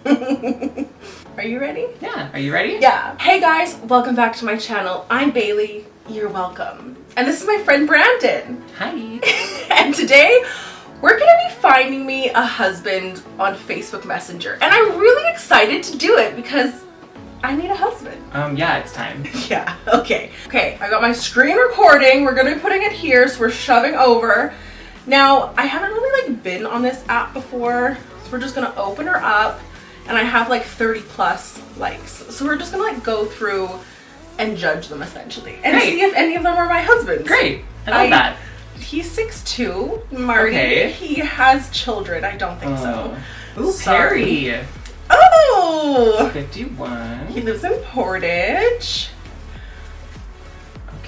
Are you ready? Yeah. Are you ready? Yeah. Hey guys, welcome back to my channel. I'm Bailey. You're welcome. And this is my friend Brandon. Hi. And today we're gonna be finding me a husband on Facebook Messenger. And I'm really excited to do it because I need a husband. Yeah, it's time. Yeah, okay. Okay, I got my screen recording. We're gonna be putting it here, so we're shoving over. Now, I haven't really been on this app before, so we're just gonna open her up, and I have 30 plus likes. So we're just gonna go through and judge them essentially, and see if any of them are my husbands. Great, I love that. He's 6'2", Marty. Okay. He has children. I don't think so. Ooh, Perry. Oh! 51. He lives in Portage.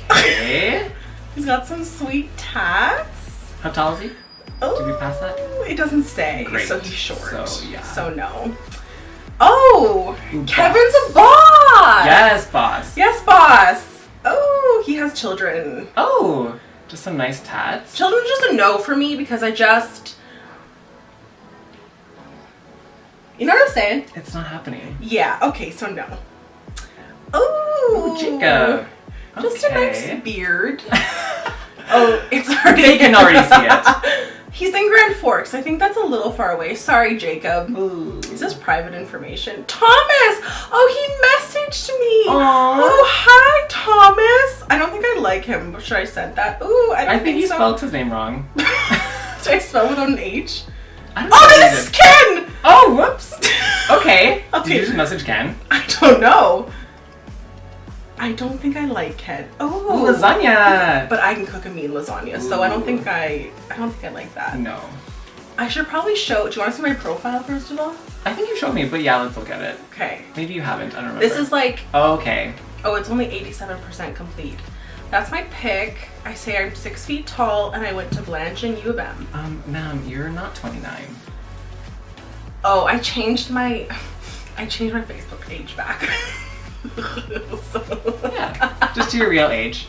Okay. He's got some sweet tats. How tall is he? Oh, Did we pass that? It doesn't say. Great. So he's short. So, yeah. So no. Oh! Ooh, Kevin's a boss! Yes, boss. Yes, boss! Oh, he has children. Oh, just some nice tats. Children are just a no for me because I just... You know what I'm saying? It's not happening. Yeah, okay, so no. Oh! Jacob. Just a nice beard. Oh, it's already... They can already see it. He's in Grand Forks. I think that's a little far away. Sorry, Jacob. Ooh. Is this private information? Thomas! Oh, he messaged me. Aww. Oh, hi, Thomas. I don't think I like him. But should I send that? Ooh, I don't I think you so. spelled his name wrong. Did I spell without an H? I don't Oh, know no, this is Ken! Oh, whoops. Okay. Did Okay. you just message Ken? I don't know. I don't think I like Ken. Oh, Ooh, lasagna. But I can cook a mean lasagna, so I don't think I like that. No. I should probably show. Do you want to see my profile first of all? I think you showed me, but yeah, let's look at it. Okay. Maybe you haven't. I don't remember. This is like. Okay. Oh, it's only 87% complete. That's my pic. I say I'm 6 feet tall and I went to Blanche and U of M. Ma'am, you're not 29. Oh, I changed my Facebook page back. So. Yeah, just to your real age.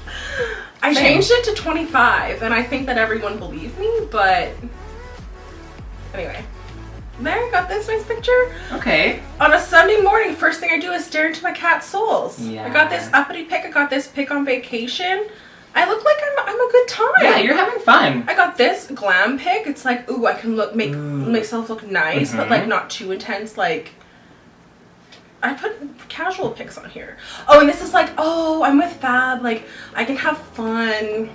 I Same. changed it to 25 and I think that everyone believed me, but anyway. There, got this nice picture. Okay. On a Sunday morning, first thing I do is stare into my cat's souls. Yeah. I got this uppity pic. I got this pic on vacation. I look like I'm a good time. Yeah, you're having fun. I got this glam pic. It's like, ooh, I can make myself look nice, but not too intense. Like, I put casual pics on here. Oh, and this is like, oh, I'm with Fab. Like, I can have fun.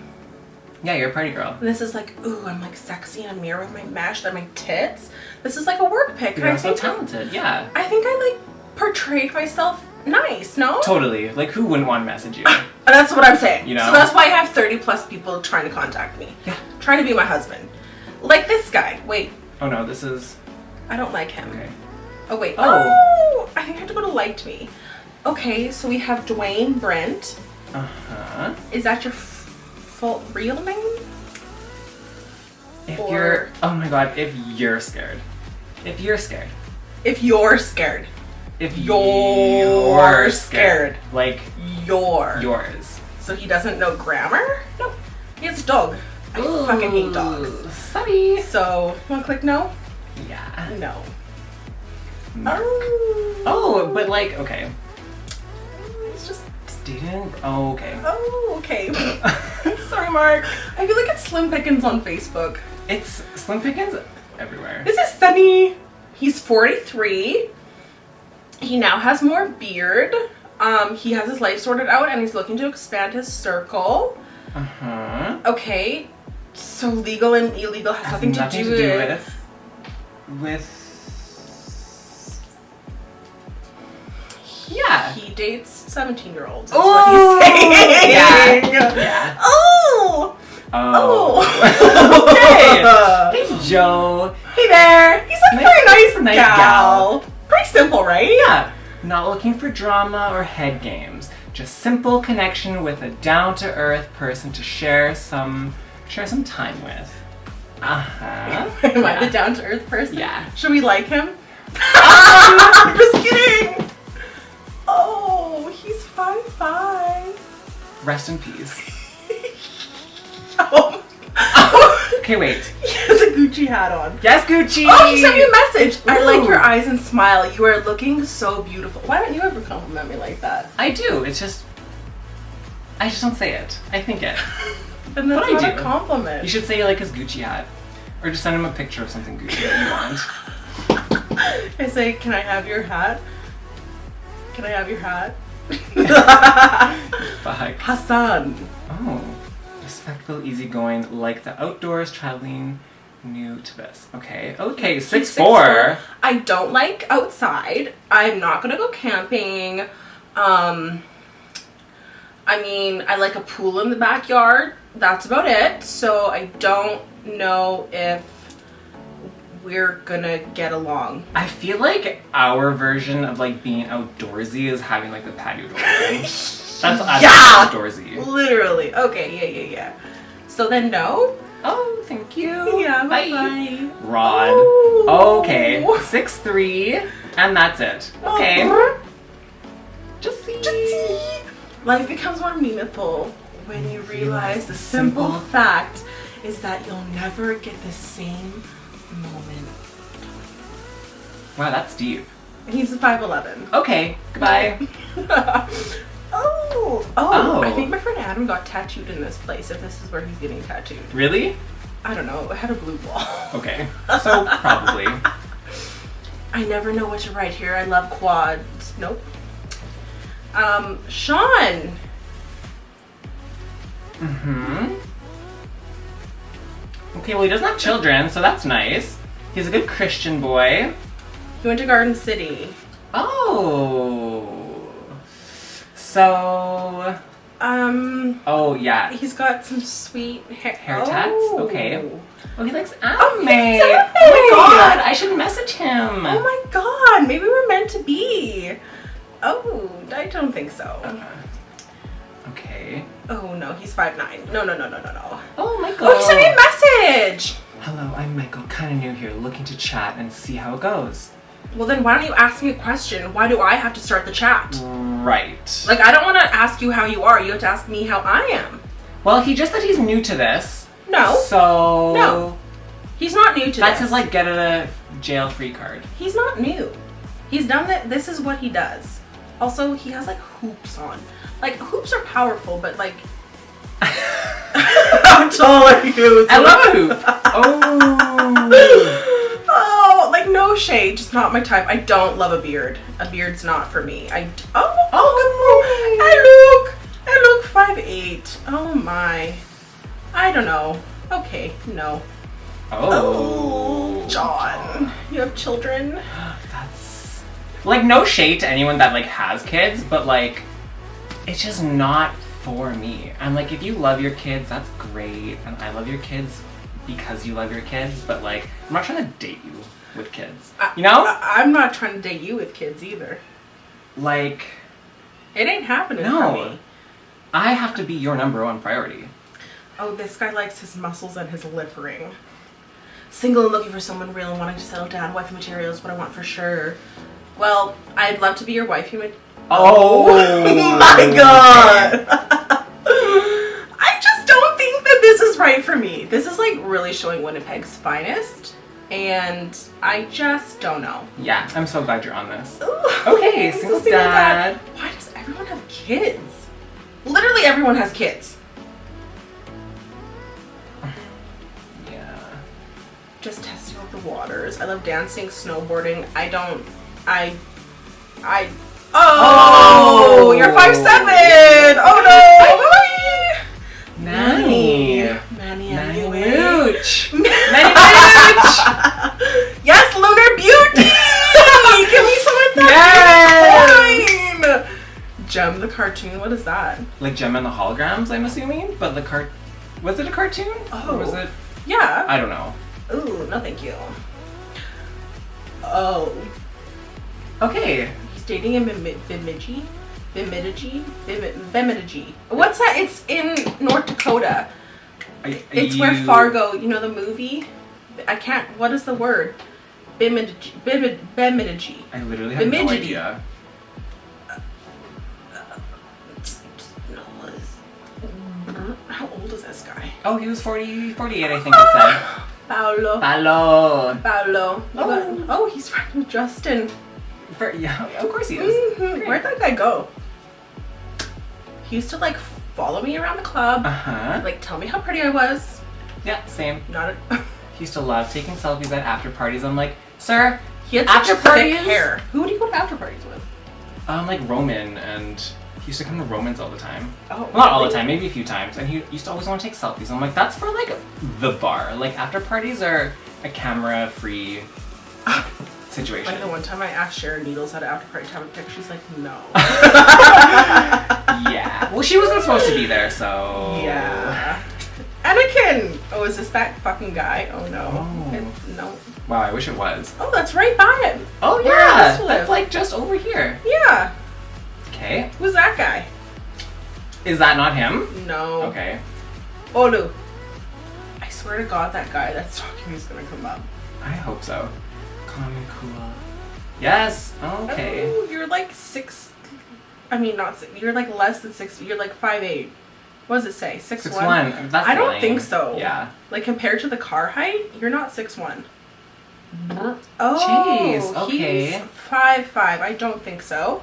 Yeah, you're a party girl. And this is like, ooh, I'm like sexy in a mirror with my mesh and my tits. This is like a work pic. You're so talented, yeah. I think I portrayed myself nice, no? Totally. Like, who wouldn't want to message you? That's what I'm saying. You know? So that's why I have 30 plus people trying to contact me. Yeah. Trying to be my husband. Like this guy. Wait. Oh no, this is... I don't like him. Okay. Oh wait. Oh. I think I have to go to liked me. Okay, so we have Dwayne Brent. Uh-huh. Is that your full real name? If Or- you're... Oh my god, if you're scared. If you're scared. If you're scared. If You're scared. Like, yours. So he doesn't know grammar? Nope. He has a dog. I fucking hate dogs. Sorry. So, you wanna click no? Yeah. No. Mark. Oh. Oh, but like, okay. It's just. Student? Oh, okay. Oh, okay. Sorry, Mark. I feel like it's Slim Pickens on Facebook. It's Slim Pickens everywhere. This is Sunny. He's 43. He now has more beard. He has his life sorted out and he's looking to expand his circle. Uh-huh. Okay. So legal and illegal has nothing to do with... Yeah. He dates 17-year-olds. That's Oh, what he's saying. yeah. Yeah. Oh. Oh. Okay. Hey, Joe. Hey there. He's like a very nice gal. Pretty simple, right? Yeah. Not looking for drama or head games. Just simple connection with a down-to-earth person to share some time with. Uh-huh. Am I the down-to-earth person? Yeah. Should we like him? I'm just kidding. Oh, he's 5'5". Rest in peace. Oh. Okay, wait. He has a Gucci hat on. Yes, Gucci! Oh, he sent me a message. I like your Ooh. eyes and smile. You are looking so beautiful. Why don't you ever compliment me like that? I do. It's just... I just don't say it. I think it. And that's But I not do. a compliment. You should say you like his Gucci hat. Or just send him a picture of something Gucci that you want. I say, can I have your hat? Can I have your hat? Fuck. Hassan. Oh. Respectful, easygoing, like the outdoors, traveling, new to this. Okay. Okay, 6'4". I don't like outside. I'm not gonna go camping. I mean, I like a pool in the backyard. That's about it. So I don't know if we're gonna get along. I feel like our version of like being outdoorsy is having like the patio door open. That's us Yeah! outdoorsy. Literally. Okay, yeah. So then no? Oh, thank you. Yeah, Bye. bye. Rod. Oh. Okay. 6'3", and that's it. Okay. Just see. Life becomes more meaningful when you realize the simple fact is that you'll never get the same moment. Wow, that's deep. He's a 5'11". Okay. Goodbye. Oh, I think my friend Adam got tattooed in this place, if this is where he's getting tattooed. Really? I don't know, it had a blue wall. Okay. So probably. I never know what to write here. I love quads. Nope. Sean. Mm-hmm. Okay, well he doesn't have children, so that's nice. He's a good Christian boy. He went to Garden City. Oh. So... Oh, yeah. He's got some sweet hair Tats? Okay. Oh, he likes anime. Oh, he likes anime. Oh my god, I should message him. Oh my god, maybe we're meant to be. Oh, I don't think so. Okay. Oh no, he's 5'9". No. Oh, Michael. Oh, he sent me a message. Hello, I'm Michael, kind of new here, looking to chat and see how it goes. Well then why don't you ask me a question? Why do I have to start the chat? Right. Like, I don't want to ask you how you are. You have to ask me how I am. Well, he just said he's new to this. No. So... No. He's not new to That's this. his, like, get out of jail free card. He's not new. He's done that. This is what he does. Also, he has, like, hoops on. Like, hoops are powerful, but, like... How tall are you? I love a hoop. Oh. Oh, like, no shade. Just not my type. I don't love a beard. A beard's not for me. I look 5'8". Oh, my. I don't know. Okay, no. Oh. John. You have children? That's... Like, no shade to anyone that, like, has kids, but, like, it's just not for me. And, like, if you love your kids, that's great. And I love your kids because you love your kids, but, like, I'm not trying to date you with kids. You know? I'm not trying to date you with kids either. Like... It ain't happening for No. me. I have to be your #1 priority. Oh, this guy likes his muscles and his lip ring. Single and looking for someone real and wanting to settle down. Wifey material is what I want for sure. Well, I'd love to be your wifey material. Oh my god! I just don't think that this is right for me. This is like really showing Winnipeg's finest, and I just don't know. Yeah, I'm so glad you're on this. Ooh, Okay, so single single dad. Why does everyone have kids? Literally everyone has kids. Yeah. Just testing out the waters. I love dancing, snowboarding. Oh, you're 5'7". Oh no! Nanny. Manny Mooch. Manny Mooch. Yes, Lunar Beauty. Give me some of that. Yes. Gem the cartoon. What is that? Like Gem and the Holograms, I'm assuming? But the was it a cartoon? Oh. Or was it? Yeah. I don't know. Ooh, no thank you. Oh. Okay. He's dating a Bemidji. What's that? It's in North Dakota. It's where Fargo, you know the movie? I can't, what is the word? Bemidji. I literally have no Bemidji. idea. How old is this this guy? Oh, he was 40, 48, I think it said. Paolo. Paolo. Oh, he's friends with Justin. Yeah, of course he is. Mm-hmm. Where'd that guy go? He used to like follow me around the club. Like tell me how pretty I was. Yeah, same. Not He used to love taking selfies at after parties. I'm like, sir, he had after such thick parties? hair. Who would he go to after parties with? Like Roman, and he used to come to Roman's all the time. Oh, well, not all the time, maybe a few times. And he used to always want to take selfies. I'm like, that's for like the bar. Like after parties are a camera-free situation. Like the one time I asked Sharon Needles how to after party to have a pic, she's like, no. Yeah. Well, she wasn't supposed to be there, so. Yeah. Anakin! Oh, is this that fucking guy? Oh no. Oh. No. Wow, I wish it was. Oh, that's right by him. Oh Where yeah, does he live? that's like just over here. Yeah. Okay. Who's that guy? Is that not him? No. Okay. Olu. I swear to God, that guy that's talking is gonna come up. I hope so. Calm and cool. Yes. Okay. Oh, you're like 6. I mean, not 6. You're like less than 6. You're like 5'8". What does it say? 6'1"? 6'1". That's I don't lame. think so. Yeah. Like compared to the car height, you're not 6'1". Oh, Jeez. Okay. He's 5'5". I don't think so.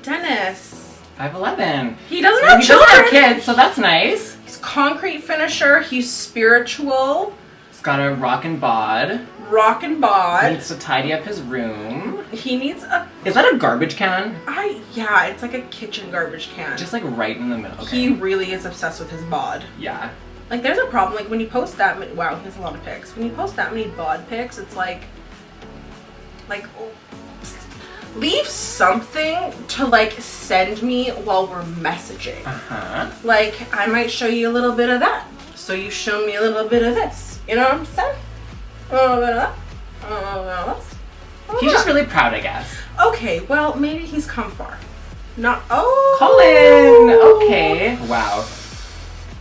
Dennis. 5'11". He doesn't So have he children. doesn't have kids, so that's nice. He's concrete finisher. He's spiritual. He's got a rockin' bod. Rockin' bod. Needs to tidy up his room. He needs a. Is that a garbage can? Yeah, it's like a kitchen garbage can. Just like right in the middle. Okay. He really is obsessed with his bod. Yeah. Like there's a problem. Like when you post that many, wow, he has a lot of pics. When you post that many bod pics, it's like oh, leave something to like send me while we're messaging. Like I might show you a little bit of that, so you show me a little bit of this. You know what I'm saying? A little bit of that. A little bit of this. He's just really proud, I guess. Okay, well maybe he's come far. Not Colin. Okay. Wow.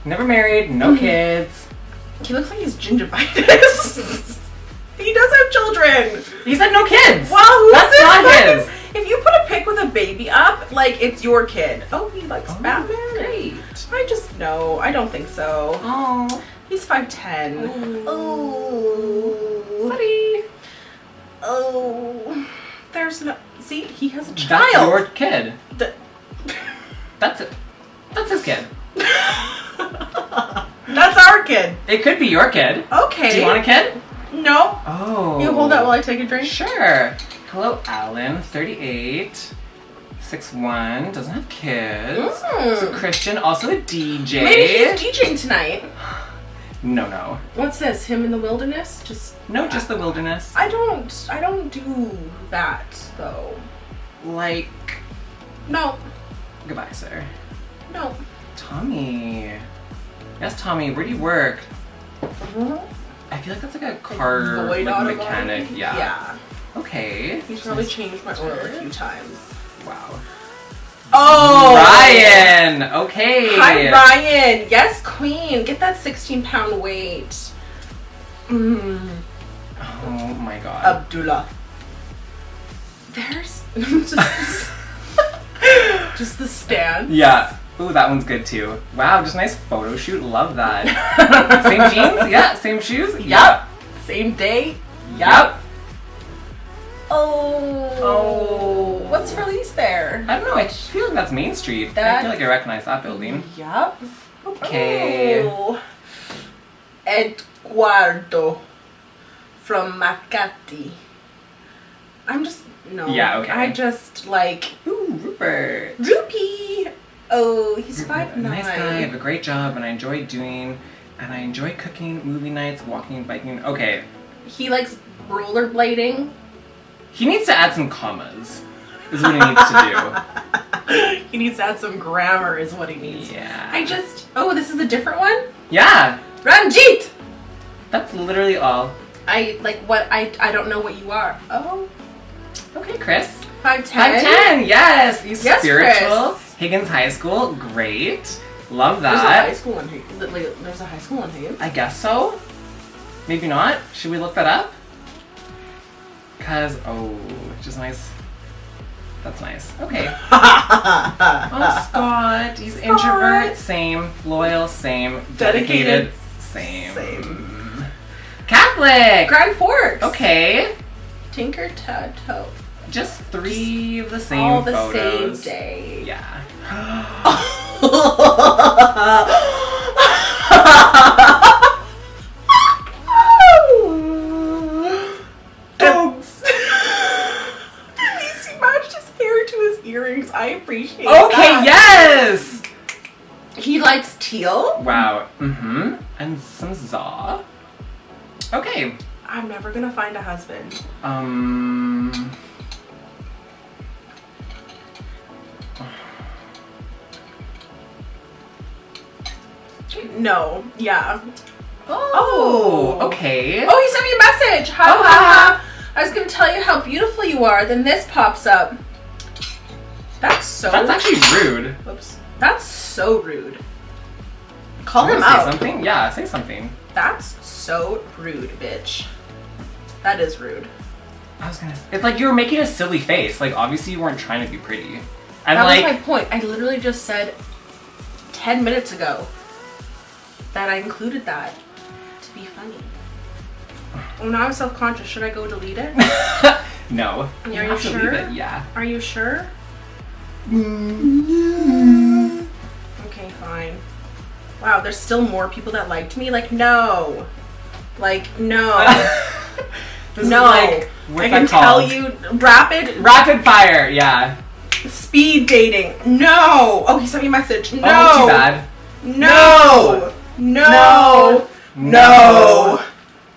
Never married, no kids. He looks like he's gingivitis. He does have children. He said no kids. Well, who's That's this not fucking- his. If you put a pic with a baby up, like it's your kid. Oh, he likes Batman. Great. No, I don't think so. Oh. He's 5'10". Oh. Buddy. Oh. There's no. See, he has a That's child. your kid. The- That's it. That's his kid. That's our kid. It could be your kid. Okay. Do you want a kid? No. Oh. You hold that while I take a drink. Sure. Hello, Alan. 38. 6'1". Doesn't have kids. So Christian, also a DJ. Maybe he's DJing tonight. No. What's this? Him in the wilderness? Just the wilderness. I don't do that though. Like, No. goodbye, sir. No. Tommy. Yes, Tommy, where do you work? I feel like that's like a car Void like auto mechanic. body? Yeah. Yeah. Okay. He's probably changed my oil a few times. Wow. Oh! Ryan! Okay. Hi, Ryan. Yes, queen. Get that 16-pound weight. Oh my god. Abdullah. There's just the stand. Yeah. Ooh, that one's good too. Wow, just nice photo shoot. Love that. Same jeans? Yeah. Same shoes? Yep. Same day? Yep. Oh. What's for lease there? I don't know. I just feel like that's Main Street. I feel like I recognize that building. Yep. Okay. Oh. Eduardo from Makati. Yeah, okay. I just like Ooh, Rupert. Rupee. Oh, he's 5'9". Nice guy. I have a great job, and I enjoy cooking, movie nights, walking, biking. Okay. He likes rollerblading. He needs to add some commas. Is what he needs to He needs to add some grammar is what he do. needs. Yeah. This is a different one? Yeah. Ranjit! That's literally all. I don't know what you are. Oh. Okay, Chris. 5'10". 5'10", yes. He's Yes, spiritual. Chris. Higgins High School, great. Love There's a that. high school in Higgins. There's a high school in Higgins. I guess so. Maybe not. Should we look that up? Just nice. That's nice. Okay. Oh, Scott. He's introvert, same. Loyal, same. Dedicated, same. Catholic! Grand Forks. Okay. Tinker Toe. Just 3 of the same All the photos. same day. Yeah. Dogs. At least he matched his hair to his earrings. I appreciate that. Okay, yes! He likes teal. Wow. Mm-hmm. And some za. Okay. I'm never gonna find a husband. No. Yeah. Oh. Okay. Oh, he sent me a message. Ha ha ha. I was gonna tell you how beautiful you are. Then this pops up. That's actually rude. Whoops. That's so rude. Call him Say out. something? Yeah, say something. That's so rude, bitch. That is rude. I was gonna say, it's like you were making a silly face. Like, obviously you weren't trying to be pretty. And That like, was my point. I literally just said 10 minutes ago that I included that to be funny. Oh, now I'm self-conscious. Should I go delete it? no. Are you have to sure? leave it, yeah. Are you sure? Okay, fine. Wow, there's still more people that liked me? Like, no. Like, no. This no. is like, what's I can that tell called? you, Rapid fire, yeah. speed dating. No. Oh, he sent me a message. No. Oh, too bad. No. No. No.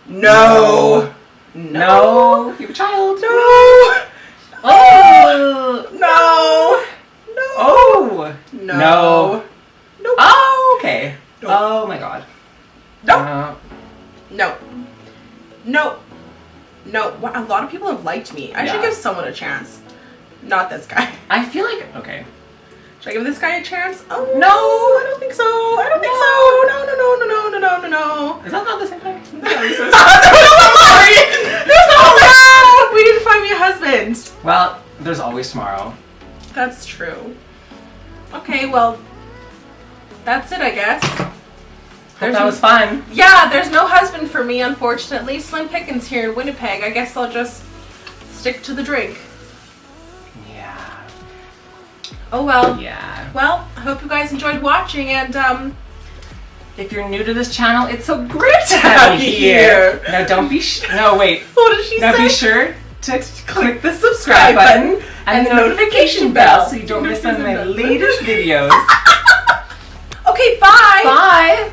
No. No. You have a child. No. Oh. No. No. Oh. No. No. Nope. Oh, okay. Nope. Oh my god. Nope. No. No. No. Wow, a lot of people have liked me. I should Yeah. give someone a chance. Not this guy. I feel like, okay. Should I give this guy a chance? Oh No. I don't think so. I don't think so. No. No. Is that not the same thing? Sorry. Oh no! We didn't find me a husband. Well, there's always tomorrow. That's true. Okay, well, that's it, I guess. Hope that was fun. Yeah, there's no husband for me, unfortunately. Slim pickings here in Winnipeg. I guess I'll just stick to the drink. Yeah. Oh well. Yeah. Well, I hope you guys enjoyed watching, and If you're new to this channel, it's so great to have you here. Now don't be no wait. what did she Now say? be sure to click the subscribe button and the notification bell so you don't miss on my latest videos. Okay, bye. Bye.